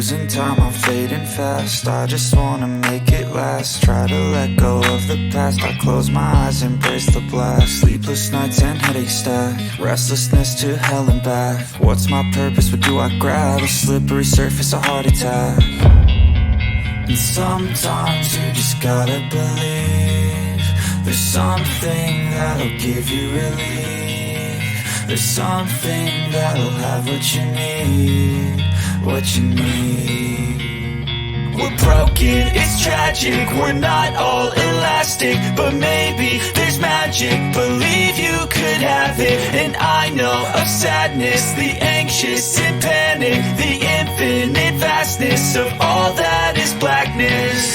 losing time, I'm fading fast. I just wanna make it last. Try to let go of the past. I close my eyes, embrace the blast. Sleepless nights and headaches stack. Restlessness to hell and back. What's my purpose? What do I grab? A slippery surface, a heart attack. And sometimes you just gotta believe there's something that'll give you relief. There's something that'll have what you need, what you need. We're broken, it's tragic, we're not all elastic, but maybe there's magic, believe you could have it. And I know of sadness, the anxious and panic, the infinite vastness of all that is blackness.